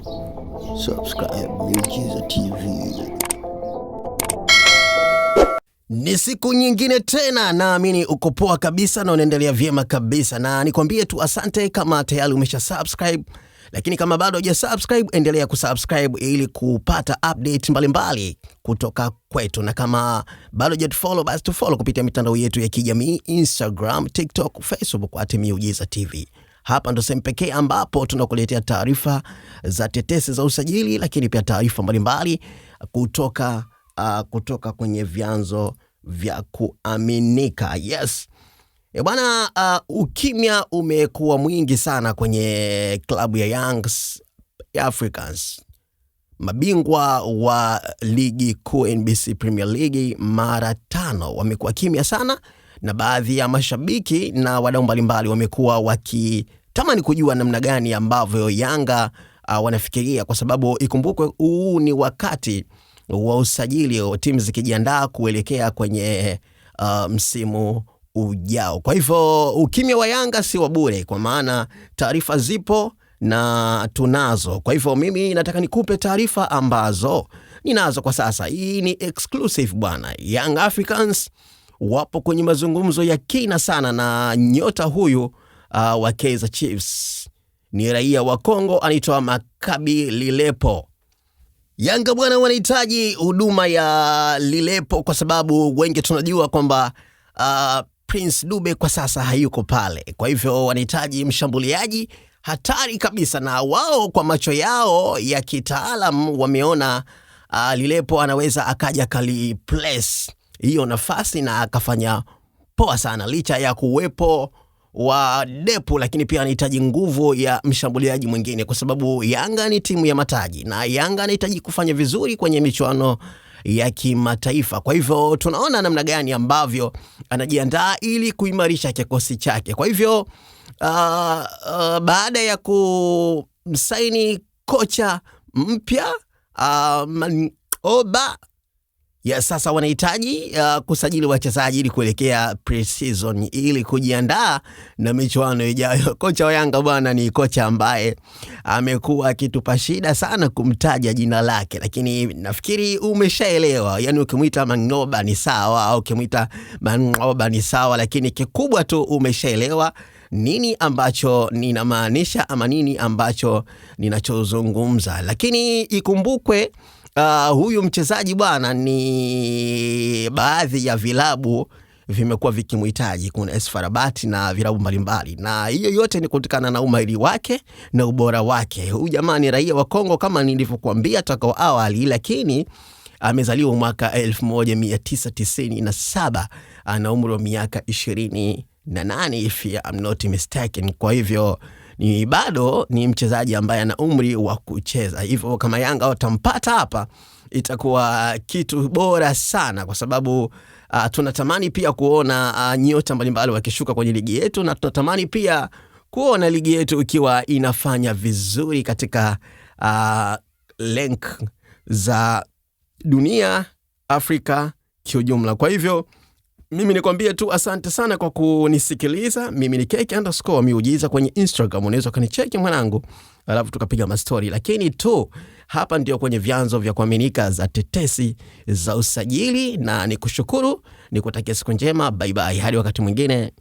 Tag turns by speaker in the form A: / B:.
A: Subscribe Miujiza TV. Ni siku nyingine tena, naamini uko poa kabisa na unaendelea vyema kabisa, na nikwambie tu asante kama tayari umesha subscribe, lakini kama bado huja subscribe endelea kusubscribe ili kupata update mbalimbali kutoka kwetu, na kama bado hujatufollow basi tufollow kupitia mitandao yetu ya kijamii Instagram, TikTok, Facebook kwa Miujiza TV. Hapa ndo sehemu pekee ambapo tunakuletea taarifa za tetesi za usajili, lakini pia taarifa mbalimbali kutoka kwenye vyanzo vya kuaminika. Yes. Bwana, ukimya umekuwa mwingi sana kwenye klabu ya Young Africans. Mabingwa wa ligi kuu NBC Premier League mara 5 wamekuwa kimya sana, na baadhi ya mashabiki na wadau mbalimbali wamekuwa wakitamani kujua namna gani ambavyo Yanga wanafikiria, kwa sababu ikumbukwe huu ni wakati wa usajili wa timu zikijiandaa kuelekea kwenye msimu ujao. Kwa hivyo ukimya wa Yanga si wa bure, kwa maana taarifa zipo na tunazo. Kwa hivyo mimi nataka nikupe taarifa ambazo ninazo kwa sasa. Hii ni exclusive bwana. Young Africans wapo kwenye mazungumzo ya kina sana na nyota huyu wa Kaizer Chiefs. Ni raia wa Kongo, anaitwa Maccabi Lilepo. Yanga bwana wanahitaji huduma ya Lilepo kwa sababu wengi tunajua kwamba Prince Dube kwa sasa hayuko pale. Kwa hivyo wanahitaji mshambuliaji hatari kabisa, na wao kwa macho yao ya kitaalam wameona Lilepo anaweza akaja kaliplace hiyo nafasi na akafanya poa sana, licha ya kuwepo wa Depu, lakini pia anahitaji nguvu ya mshambuliaji mwingine, kwa sababu Yanga ni timu ya mataji na Yanga anahitaji kufanya vizuri kwenye michuano ya kimataifa. Kwa hivyo tunaona namna gani ambavyo anajiandaa ili kuimarisha kikosi chake. Kwa hivyo baada ya kumsaini kocha mpya Oba, ya sasa wanahitaji kusajili wachezaji ili kuelekea pre-season ili kujiandaa na michuano ijayo. Kocha wa Yanga bwana ni kocha ambaye amekuwa akitupa shida sana kumtaja jina lake, lakini nafikiri umeshaelewa. Yani ukimuita Mang'oba ni sawa au ukimuita Mang'oba ni sawa, lakini kikubwa tu umeshaelewa nini ambacho ninamaanisha ama nini ambacho ninachozungumza. Lakini ikumbukwe huyu mchezaji bwana ni baadhi ya vilabu vimekuwa vikimhitaji. Kuna AS FAR Rabat na vilabu mbalimbali, na hiyo yote ni kutokana na umahiri wake na ubora wake. Huyu jamaa ni raia wa Kongo kama nilivyokuambia toka awali, lakini amezaliwa mwaka 1997, ana umri wa miaka 28 if I'm not mistaken. Kwa hivyo ni bado ni mchezaji ambaye ana umri wa kucheza. Hivyo kama Yanga watampata hapa itakuwa kitu bora sana, kwa sababu tunatamani pia kuona nyota mbalimbali wakishuka kwenye ligi yetu, na tunatamani pia kuona ligi yetu ikiwa inafanya vizuri katika rank za dunia, Afrika kiujumla. Kwa hivyo mimi nikwambie tu asante sana kwa kunisikiliza. Mimi ni KK_Miujiza kwenye Instagram, unaweza kunicheki mwanangu, alafu tukapiga mastori. Lakini tu hapa ndio kwenye vyanzo vya kuaminika za tetesi za usajili, na nikushukuru, nikutakia siku njema. Bye bye hadi wakati mwingine.